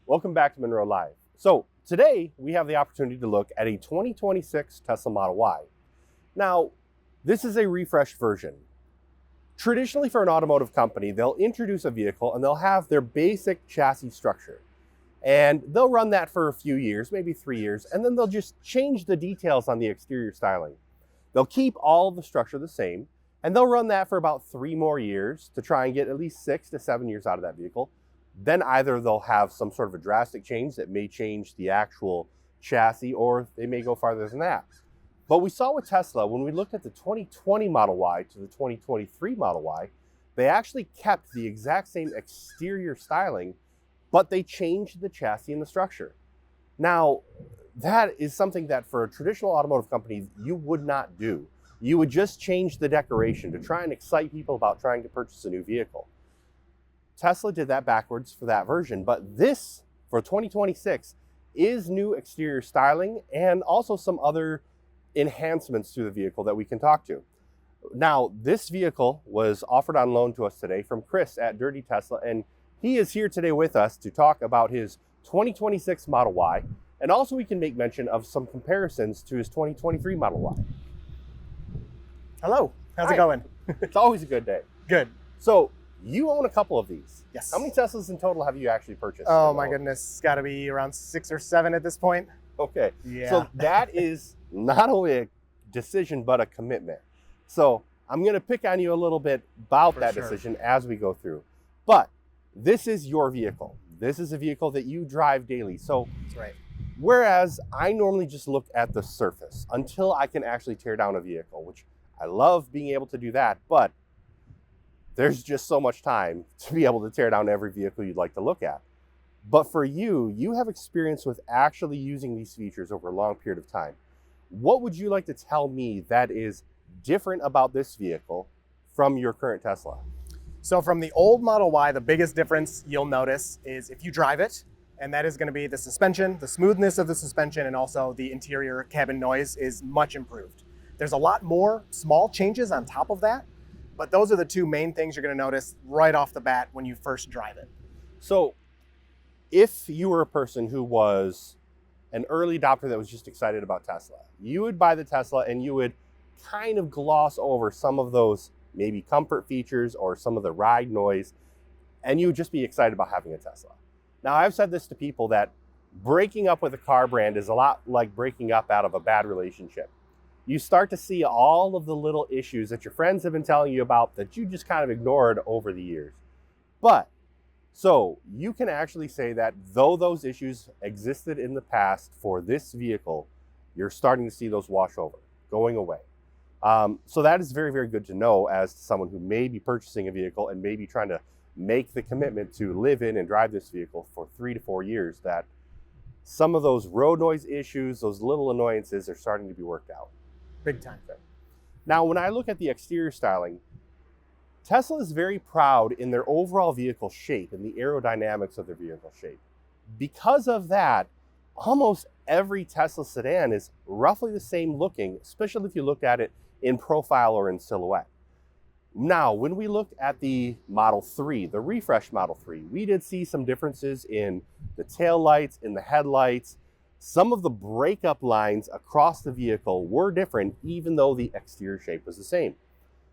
Welcome back to Munro Live. So today we have the opportunity to look at a 2026 Tesla Model Y. Now, this is a refreshed version. Traditionally for an automotive company, they'll introduce a vehicle and they'll have their basic chassis structure. And they'll run that for a few years, maybe 3 years, and then they'll just change the details on the exterior styling. They'll keep all of the structure the same, and they'll run that for about 3 more years to try and get at least 6 to 7 years out of that vehicle. Then either they'll have some sort of a drastic change that may change the actual chassis, or they may go farther than that. But we saw with Tesla, when we looked at the 2020 Model Y to the 2023 Model Y, they actually kept the exact same exterior styling, but they changed the chassis and the structure. Now, that is something that for a traditional automotive company, you would not do. You would just change the decoration to try and excite people about trying to purchase a new vehicle. Tesla did that backwards for that version, but this, for 2026, is new exterior styling and also some other enhancements to the vehicle that we can talk to. Now, this vehicle was offered on loan to us today from Chris at Dirty Tesla, and he is here today with us to talk about his 2026 Model Y, and also we can make mention of some comparisons to his 2023 Model Y. Hello, how's Hi. it going? It's always a good day. Good. So, you own a couple of these. Yes. How many Teslas in total have you actually purchased? Oh my goodness, it's got to be around 6 or 7 at this point. Okay. Yeah. So that is not only a decision, but a commitment. So I'm going to pick on you a little bit about For that sure. decision as we go through. But this is your vehicle. This is a vehicle that you drive daily. So That's right. whereas I normally just look at the surface until I can actually tear down a vehicle, which I love being able to do that, but there's just so much time to be able to tear down every vehicle you'd like to look at. But for you, you have experience with actually using these features over a long period of time. What would you like to tell me that is different about this vehicle from your current Tesla? So from the old Model Y, the biggest difference you'll notice is if you drive it, and that is going to be the suspension, the smoothness of the suspension, and also the interior cabin noise is much improved. There's a lot more small changes on top of that, but those are the two main things you're going to notice right off the bat when you first drive it. So if you were a person who was an early adopter that was just excited about Tesla, you would buy the Tesla and you would kind of gloss over some of those maybe comfort features or some of the ride noise, and you would just be excited about having a Tesla. Now, I've said this to people that breaking up with a car brand is a lot like breaking up out of a bad relationship. You start to see all of the little issues that your friends have been telling you about that you just kind of ignored over the years. But, so you can actually say that though those issues existed in the past for this vehicle, you're starting to see those wash over, going away. So that is very, very good to know as someone who may be purchasing a vehicle and may be trying to make the commitment to live in and drive this vehicle for 3 to 4 years, that some of those road noise issues, those little annoyances are starting to be worked out. Big time. Now, when I look at the exterior styling, Tesla is very proud in their overall vehicle shape and the aerodynamics of their vehicle shape. Because of that, almost every Tesla sedan is roughly the same looking, especially if you look at it in profile or in silhouette. Now, when we looked at the Model 3, the refreshed Model 3, we did see some differences in the tail lights, in the headlights. Some of the breakup lines across the vehicle were different, even though the exterior shape was the same.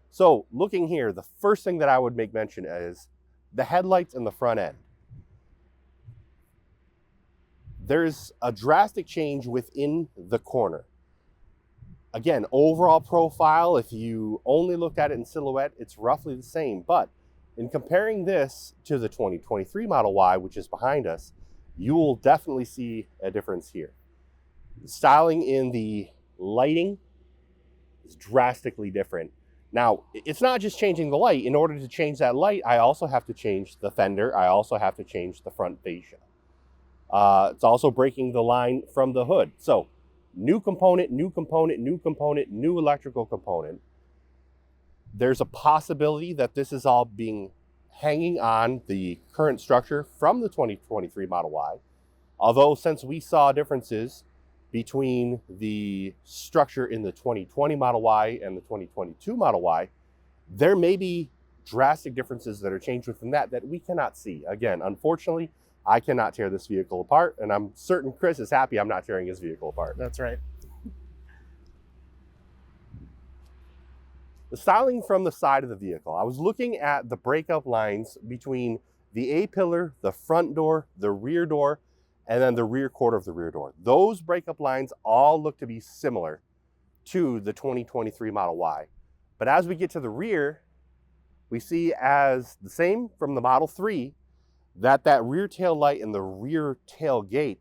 So looking here, the first thing that I would make mention is the headlights and the front end. There's a drastic change within the corner. Again, overall profile, if you only look at it in silhouette, it's roughly the same. But in comparing this to the 2023 Model Y, which is behind us, you will definitely see a difference here. The styling in the lighting is drastically different. Now, it's not just changing the light. In order to change that light, I also have to change the fender. I also have to change the front fascia. It's also breaking the line from the hood. So, new component, new component, new component, new electrical component. There's a possibility that this is all being hanging on the current structure from the 2023 Model Y. Although since we saw differences between the structure in the 2020 Model Y and the 2022 Model Y, there may be drastic differences that are changed within that we cannot see. Again, unfortunately, I cannot tear this vehicle apart, and I'm certain Chris is happy I'm not tearing his vehicle apart. That's right. The styling from the side of the vehicle. I was looking at the breakup lines between the A-pillar, the front door, the rear door, and then the rear quarter of the rear door. Those breakup lines all look to be similar to the 2023 Model Y. But as we get to the rear, we see as the same from the Model 3, that rear tail light and the rear tail gate,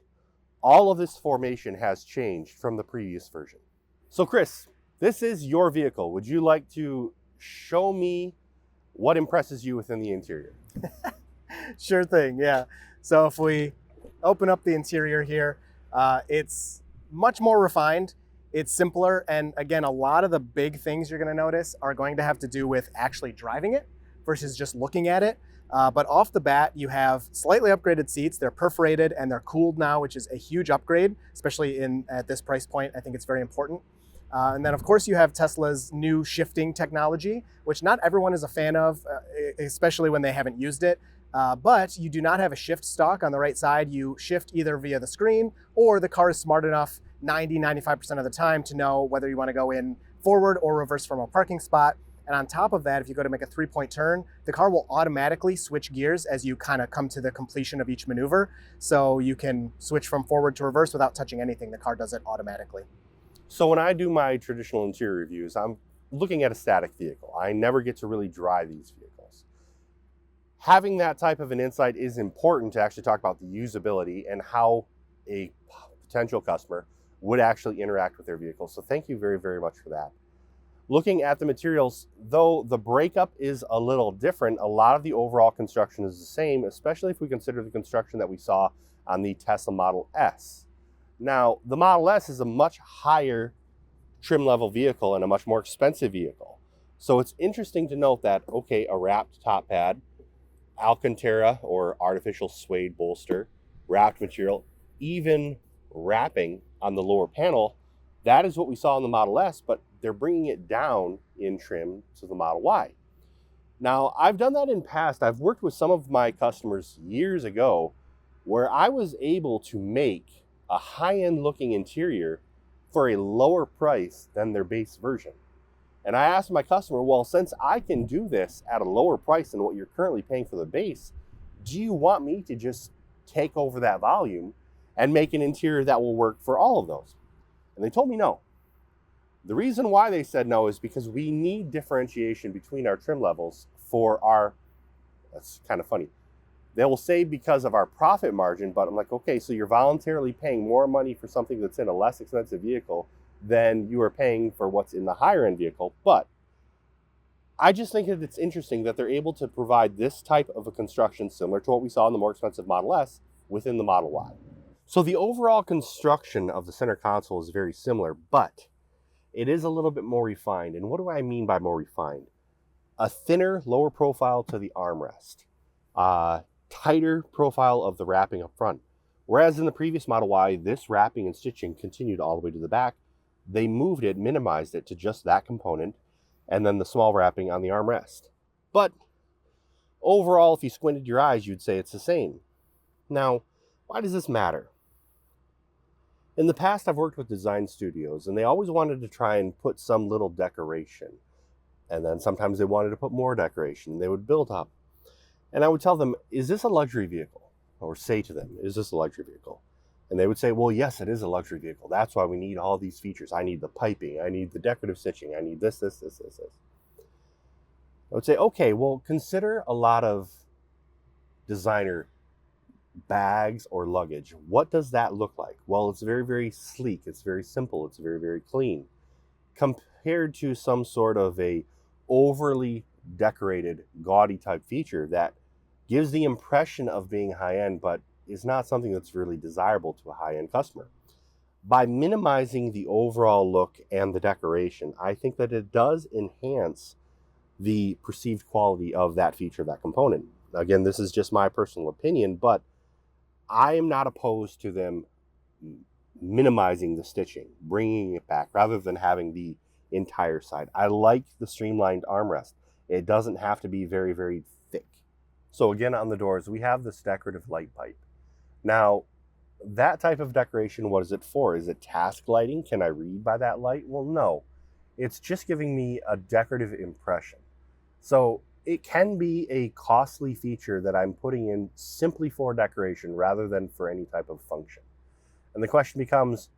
all of this formation has changed from the previous version. So Chris, this is your vehicle. Would you like to show me what impresses you within the interior? Sure thing, yeah. So if we open up the interior here, it's much more refined. It's simpler, and again, a lot of the big things you're gonna notice are going to have to do with actually driving it versus just looking at it. But off the bat, you have slightly upgraded seats. They're perforated and they're cooled now, which is a huge upgrade, especially at this price point. I think it's very important. And then of course you have Tesla's new shifting technology, which not everyone is a fan of, especially when they haven't used it. But you do not have a shift stalk on the right side. You shift either via the screen, or the car is smart enough 90-95% of the time to know whether you want to go in forward or reverse from a parking spot. And on top of that, if you go to make a 3-point turn, the car will automatically switch gears as you kind of come to the completion of each maneuver. So you can switch from forward to reverse without touching anything. The car does it automatically. So when I do my traditional interior reviews, I'm looking at a static vehicle. I never get to really drive these vehicles. Having that type of an insight is important to actually talk about the usability and how a potential customer would actually interact with their vehicle. So thank you very, very much for that. Looking at the materials, though the breakup is a little different, a lot of the overall construction is the same, especially if we consider the construction that we saw on the Tesla Model S. Now, the Model S is a much higher trim level vehicle and a much more expensive vehicle. So it's interesting to note that, okay, a wrapped top pad, Alcantara or artificial suede bolster, wrapped material, even wrapping on the lower panel, that is what we saw in the Model S, but they're bringing it down in trim to the Model Y. Now, I've done that in past. I've worked with some of my customers years ago where I was able to make a high-end looking interior for a lower price than their base version. And I asked my customer, well, since I can do this at a lower price than what you're currently paying for the base, do you want me to just take over that volume and make an interior that will work for all of those? And they told me no. The reason why they said no is because we need differentiation between our trim levels for our, that's kind of funny, they will say because of our profit margin, but I'm like, okay, so you're voluntarily paying more money for something that's in a less expensive vehicle than you are paying for what's in the higher end vehicle. But I just think that it's interesting that they're able to provide this type of a construction similar to what we saw in the more expensive Model S within the Model Y. So the overall construction of the center console is very similar, but it is a little bit more refined. And what do I mean by more refined? A thinner, lower profile to the armrest. Tighter profile of the wrapping up front. Whereas in the previous Model Y, this wrapping and stitching continued all the way to the back. They moved it, minimized it to just that component, and then the small wrapping on the armrest. But overall, if you squinted your eyes, you'd say it's the same. Now, why does this matter? In the past, I've worked with design studios, and they always wanted to try and put some little decoration. And then sometimes they wanted to put more decoration. They would build up. And I would tell them, is this a luxury vehicle? Or say to them, is this a luxury vehicle? And they would say, well, yes, it is a luxury vehicle. That's why we need all these features. I need the piping. I need the decorative stitching. I need this. I would say, okay, well, consider a lot of designer bags or luggage. What does that look like? Well, it's very, very sleek. It's very simple. It's very, very clean. Compared to some sort of a overly decorated, gaudy type feature that gives the impression of being high-end, but is not something that's really desirable to a high-end customer. By minimizing the overall look and the decoration, I think that it does enhance the perceived quality of that feature, that component. Again, this is just my personal opinion, but I am not opposed to them minimizing the stitching, bringing it back, rather than having the entire side. I like the streamlined armrest. It doesn't have to be very, very thick. So again, on the doors, we have this decorative light pipe. Now, that type of decoration, what is it for? Is it task lighting? Can I read by that light? Well, no. It's just giving me a decorative impression. So it can be a costly feature that I'm putting in simply for decoration rather than for any type of function. And the question becomes,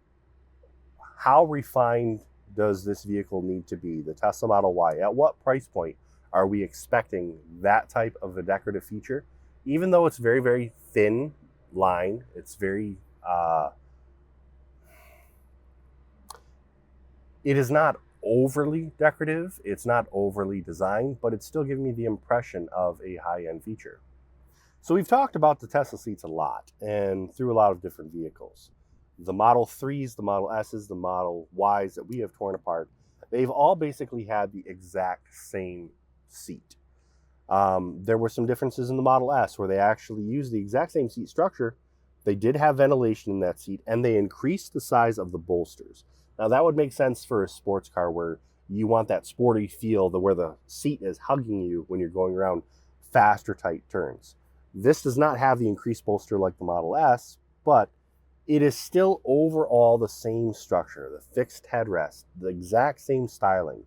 how refined does this vehicle need to be, the Tesla Model Y? At what price point are we expecting that type of a decorative feature? Even though it's very, very thin line, it's very, it is not overly decorative, it's not overly designed, but it's still giving me the impression of a high-end feature. So we've talked about the Tesla seats a lot and through a lot of different vehicles. The Model 3s, the Model S's, the Model Ys that we have torn apart, they've all basically had the exact same seat. There were some differences in the Model S where they actually used the exact same seat structure. They did have ventilation in that seat, and they increased the size of the bolsters. Now that would make sense for a sports car where you want that sporty feel, where the seat is hugging you when you're going around fast or tight turns. This does not have the increased bolster like the Model S, but it is still overall the same structure, the fixed headrest, the exact same styling.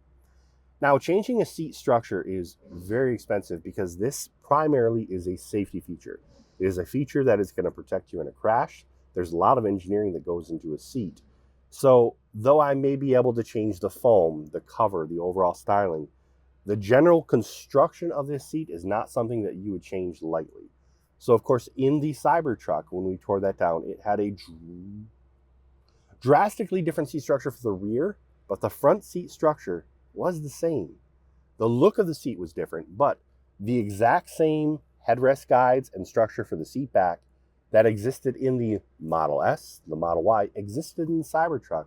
Now, changing a seat structure is very expensive because this primarily is a safety feature. It is a feature that is going to protect you in a crash. There's a lot of engineering that goes into a seat. So, though I may be able to change the foam, the cover, the overall styling, the general construction of this seat is not something that you would change lightly. So, of course, in the Cybertruck, when we tore that down, it had a drastically different seat structure for the rear, but the front seat structure was the same. The look of the seat was different, but the exact same headrest guides and structure for the seat back that existed in the Model S, the Model Y, existed in the Cybertruck.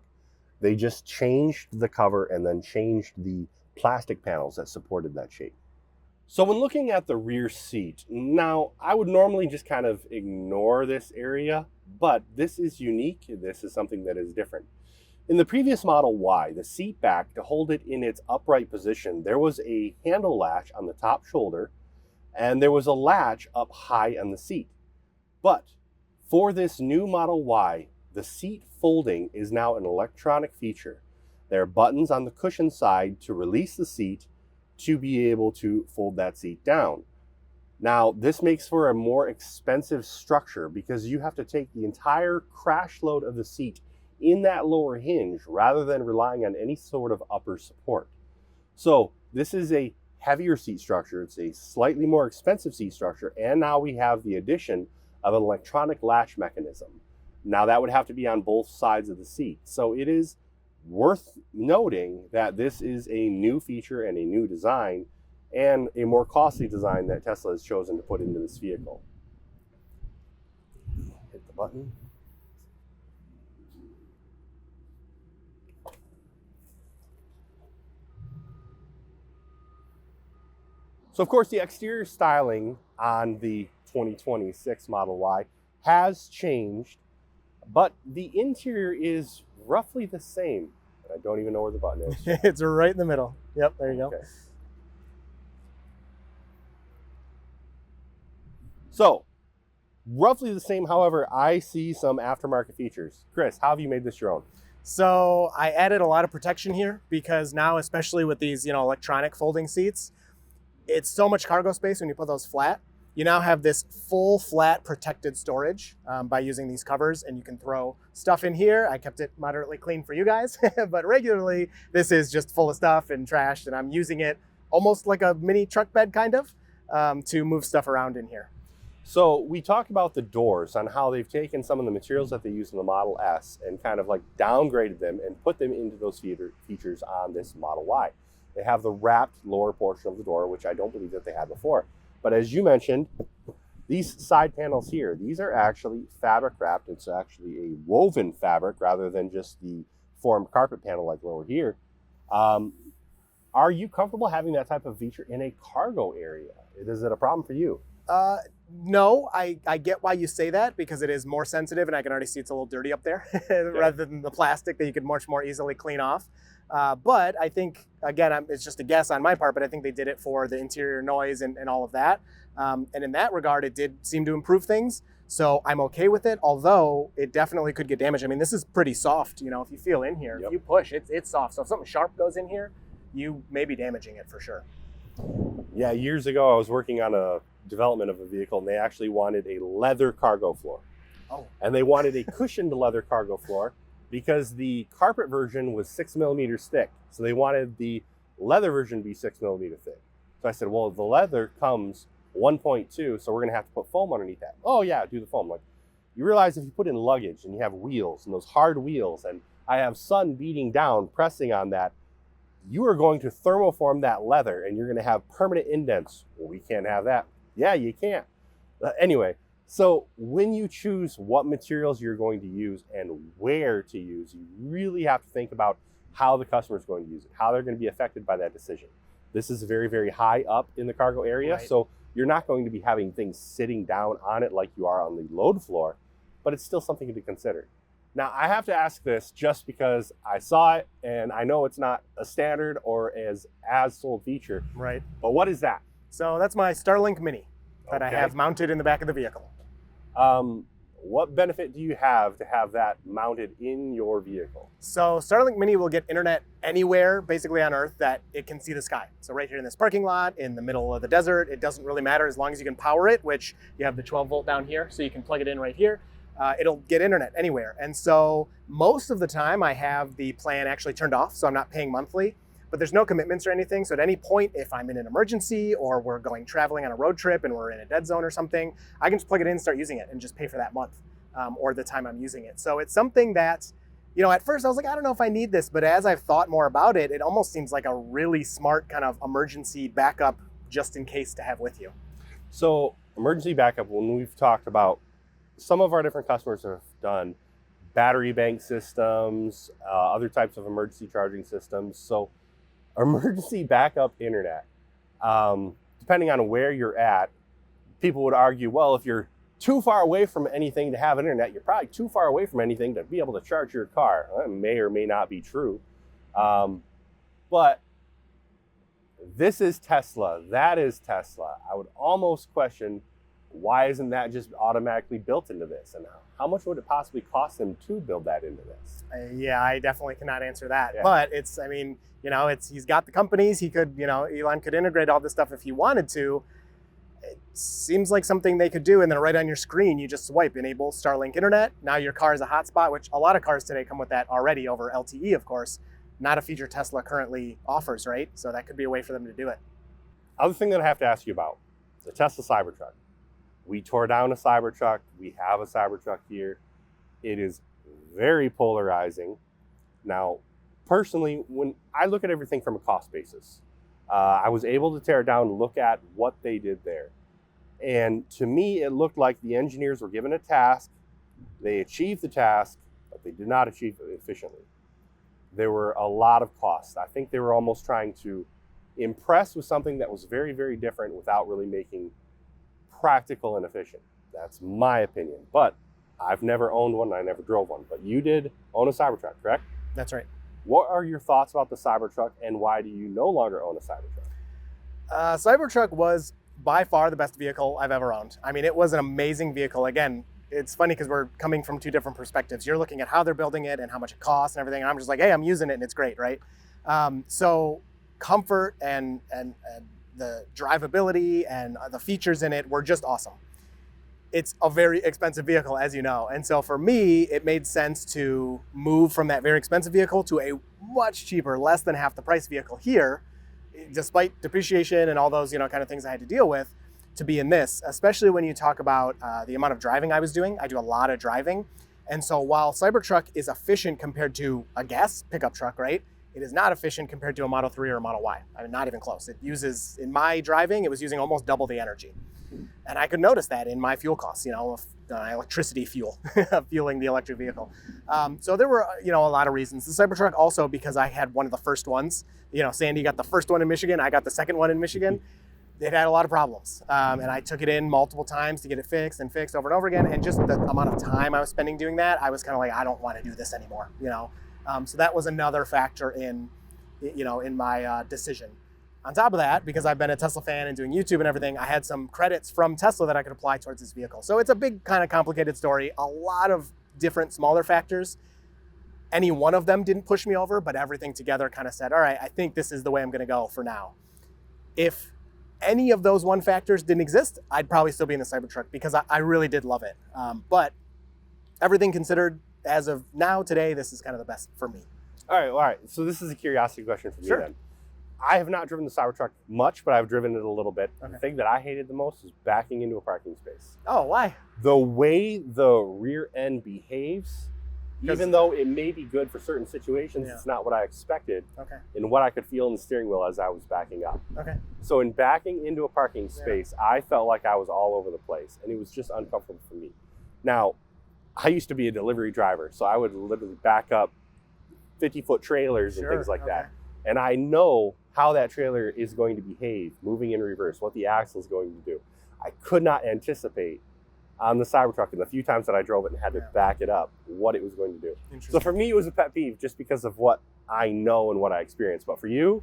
They just changed the cover and then changed the plastic panels that supported that shape. So when looking at the rear seat, now I would normally just kind of ignore this area, but this is unique. This is something that is different. In the previous Model Y, the seat back, to hold it in its upright position, there was a handle latch on the top shoulder, and there was a latch up high on the seat. But for this new Model Y, the seat folding is now an electronic feature. There are buttons on the cushion side to release the seat to be able to fold that seat down. Now, this makes for a more expensive structure because you have to take the entire crash load of the seat in that lower hinge rather than relying on any sort of upper support. So this is a heavier seat structure. It's a slightly more expensive seat structure. And now we have the addition of an electronic latch mechanism. Now that would have to be on both sides of the seat. So it is worth noting that this is a new feature and a new design and a more costly design that Tesla has chosen to put into this vehicle. Hit the button. So of course the exterior styling on the 2026 Model Y has changed, but the interior is roughly the same. I don't even know where the button is. It's right in the middle. Yep, there you go. Okay. So, roughly the same, however, I see some aftermarket features. Chris, how have you made this your own? So I added a lot of protection here because now, especially with these, electronic folding seats, it's so much cargo space when you put those flat. You now have this full flat protected storage by using these covers, and you can throw stuff in here. I kept it moderately clean for you guys, but regularly this is just full of stuff and trashed, and I'm using it almost like a mini truck bed kind of to move stuff around in here. So we talked about the doors, on how they've taken some of the materials that they use in the Model S and kind of like downgraded them and put them into those features on this Model Y. They have the wrapped lower portion of the door, which I don't believe that they had before. But as you mentioned, these side panels here, these are actually fabric wrapped. It's actually a woven fabric rather than just the formed carpet panel like lower here. Are you comfortable having that type of feature in a cargo area? Is it a problem for you? No, I get why you say that because it is more sensitive, and I can already see it's a little dirty up there rather than the plastic that you could much more easily clean off. But I think, again, it's just a guess on my part, but I think they did it for the interior noise and all of that. And in that regard, it did seem to improve things. So I'm okay with it, although it definitely could get damaged. I mean, this is pretty soft. You know, if you feel in here, Yep. if you push, it's soft. So if something sharp goes in here, you may be damaging it for sure. Yeah, years ago I was working on a development of a vehicle, and they actually wanted a leather cargo floor. Oh. And they wanted a cushioned leather cargo floor because the carpet version was 6 millimeters thick. So they wanted the leather version to be 6 millimeter thick. So I said, well, the leather comes 1.2, so we're going to have to put foam underneath that. Oh yeah, do the foam. Like, you realize if you put in luggage and you have wheels and those hard wheels, and I have sun beating down, pressing on that, you are going to thermoform that leather and you're going to have permanent indents. Well, we can't have that. Yeah, you can't. Anyway, so when you choose what materials you're going to use and where to use, you really have to think about how the customer is going to use it, how they're going to be affected by that decision. This is very, very high up in the cargo area, Right. so you're not going to be having things sitting down on it like you are on the load floor, but it's still something to consider. Now, I have to ask this just because I saw it and I know it's not a standard or as sold feature, Right. but what is that? So that's my Starlink Mini that I Okay. have mounted in the back of the vehicle. What benefit do you have to have that mounted in your vehicle? So Starlink Mini will get internet anywhere basically on Earth that it can see the sky. So right here in this parking lot, in the middle of the desert, it doesn't really matter as long as you can power it, which you have the 12 volt down here, so you can plug it in right here. It'll get internet anywhere. And so most of the time I have the plan actually turned off, so I'm not paying monthly, but there's no commitments or anything. So at any point, if I'm in an emergency or we're going traveling on a road trip and we're in a dead zone or something, I can just plug it in and start using it and just pay for that month or the time I'm using it. So it's something that, you know, at first I was like, I don't know if I need this, but as I've thought more about it, it almost seems like a really smart kind of emergency backup just in case to have with you. So emergency backup, when we've talked about, some of our different customers have done battery bank systems, other types of emergency charging systems. So emergency backup internet, depending on where you're at, people would argue, well, if you're too far away from anything to have internet, you're probably too far away from anything to be able to charge your car. That may or may not be true. But this is Tesla. That is Tesla. I would almost question, why isn't that just automatically built into this? And how much would it possibly cost them to build that into this? Yeah, I definitely cannot answer that. Yeah. But it's, I mean, you know, he's got the companies. He could, you know, Elon could integrate all this stuff if he wanted to. It seems like something they could do. And then right on your screen, you just swipe, enable Starlink internet. Now your car is a hotspot, which a lot of cars today come with that already over LTE, of course. Not a feature Tesla currently offers, right? So that could be a way for them to do it. Other thing that I have to ask you about, the Tesla Cybertruck. We tore down a Cybertruck. We have a Cybertruck here. It is very polarizing. Now, personally, when I look at everything from a cost basis, I was able to tear it down and look at what they did there. And to me, it looked like the engineers were given a task. They achieved the task, but they did not achieve it efficiently. There were a lot of costs. I think they were almost trying to impress with something that was very, very different without really making practical and efficient. That's my opinion. But I've never owned one. I never drove one. But you did own a Cybertruck, correct? That's right. What are your thoughts about the Cybertruck, and why do you no longer own a Cybertruck? Cybertruck was by far the best vehicle I've ever owned. I mean, it was an amazing vehicle. Again, it's funny because we're coming from two different perspectives. You're looking at how they're building it and how much it costs and everything. And I'm just like, hey, I'm using it and it's great, right? So comfort and the drivability and the features in it were just awesome. It's a very expensive vehicle, as you know. And so for me, it made sense to move from that very expensive vehicle to a much cheaper, less than half the price vehicle here, despite depreciation and all those, you know, kind of things I had to deal with, to be in this, especially when you talk about the amount of driving I was doing. I do a lot of driving. And so while Cybertruck is efficient compared to a gas pickup truck, right? It is not efficient compared to a Model 3 or a Model Y. I mean, not even close. It uses, in my driving, it was using almost double the energy. And I could notice that in my fuel costs, you know, electricity fuel, fueling the electric vehicle. So there were, you know, a lot of reasons. The Cybertruck also, because I had one of the first ones, you know, Sandy got the first one in Michigan, I got the second one in Michigan. It had a lot of problems. And I took it in multiple times to get it fixed and fixed over and over again. And just the amount of time I was spending doing that, I was kind of like, I don't want to do this anymore, you know? So that was another factor in, you know, in my decision. On top of that, because I've been a Tesla fan and doing YouTube and everything, I had some credits from Tesla that I could apply towards this vehicle. So it's a big kind of complicated story, a lot of different smaller factors. Any one of them didn't push me over, but everything together kind of said, all right, I think this is the way I'm gonna go for now. If any of those one factors didn't exist, I'd probably still be in the Cybertruck because I really did love it. But everything considered, as of now, today, this is kind of the best for me. All right. So this is a curiosity question for me then. I have not driven the Cybertruck much, but I've driven it a little bit. Okay. The thing that I hated the most is backing into a parking space. Oh, why? The way the rear end behaves, even though it may be good for certain situations, it's not what I expected and what I could feel in the steering wheel as I was backing up. Okay. So in backing into a parking space, I felt like I was all over the place, and it was just uncomfortable for me. Now, I used to be a delivery driver, so I would literally back up 50-foot trailers and things like that. And I know how that trailer is going to behave, moving in reverse, what the axle is going to do. I could not anticipate on the Cybertruck, and the few times that I drove it and had to back it up, what it was going to do. So for me, it was a pet peeve just because of what I know and what I experienced. But for you?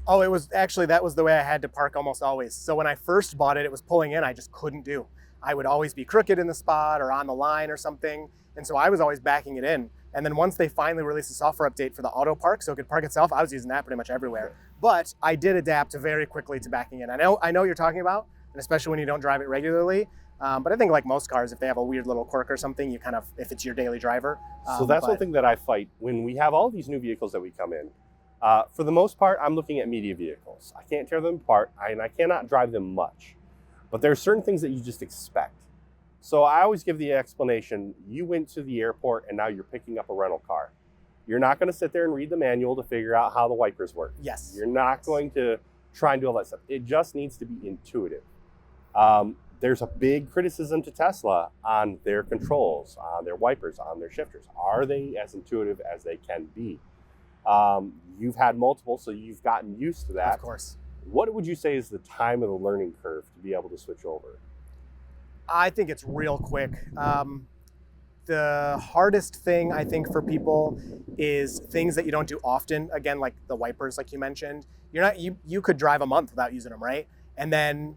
Oh, it was actually, that was the way I had to park almost always. So when I first bought it, it was pulling in, I just couldn't do. I would always be crooked in the spot or on the line or something. And so I was always backing it in. And then once they finally released a software update for the auto park, so it could park itself, I was using that pretty much everywhere. But I did adapt very quickly to backing in. I know what you're talking about, and especially when you don't drive it regularly. But I think like most cars, if they have a weird little quirk or something, you kind of, if it's your daily driver. So that's one thing that I fight when we have all these new vehicles that we come in. For the most part, I'm looking at media vehicles. I can't tear them apart, and I cannot drive them much. But there are certain things that you just expect. So I always give the explanation, you went to the airport and now you're picking up a rental car. You're not going to sit there and read the manual to figure out how the wipers work. Yes. You're not going to try and do all that stuff. It just needs to be intuitive. There's a big criticism to Tesla on their controls, on their wipers, on their shifters. Are they as intuitive as they can be? You've had multiple, so you've gotten used to that. Of course. What would you say is the time of the learning curve to be able to switch over? I think it's real quick. The hardest thing I think for people is things that you don't do often. Again, like the wipers, like you mentioned. You could drive a month without using them, right? And then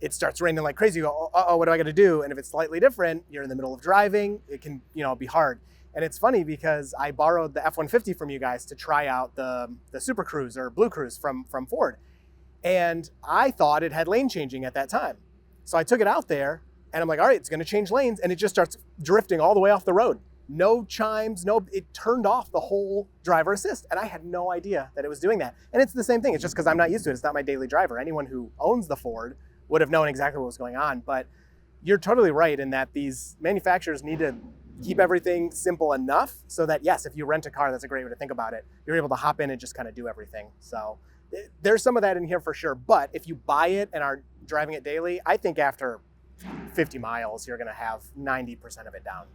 it starts raining like crazy. You go, uh-oh, what do I got to do? And if it's slightly different, you're in the middle of driving. It can, be hard. And it's funny because I borrowed the F-150 from you guys to try out the Super Cruise or Blue Cruise from Ford. And I thought it had lane changing at that time. So I took it out there and I'm like, all right, it's going to change lanes. And it just starts drifting all the way off the road. No chimes, it turned off the whole driver assist. And I had no idea that it was doing that. And it's the same thing. It's just because I'm not used to it. It's not my daily driver. Anyone who owns the Ford would have known exactly what was going on. But you're totally right in that these manufacturers need to keep everything simple enough so that, yes, if you rent a car, that's a great way to think about it. You're able to hop in and just kind of do everything. So there's some of that in here for sure. But if you buy it and are driving it daily, I think after 50 miles, you're going to have 90% of it down.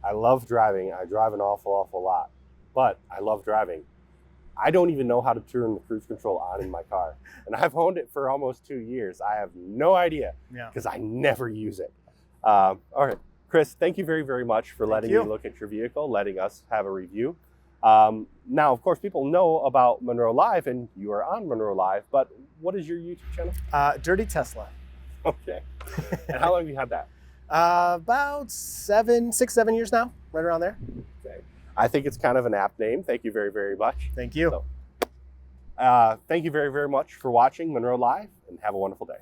I love driving. I drive an awful lot, but I love driving. I don't even know how to turn the cruise control on in my car. And I've owned it for almost 2 years. I have no idea because I never use it. All right, Chris, thank you very, very much for letting me look at your vehicle, letting us have a review. Now, of course, people know about Munro Live and you are on Munro Live, but what is your YouTube channel? Dirty Tesla. Okay. And how long have you had that? About 6, 7 years now, right around there. Okay. I think it's kind of an apt name. Thank you very, very much. Thank you. So, thank you very, very much for watching Munro Live, and have a wonderful day.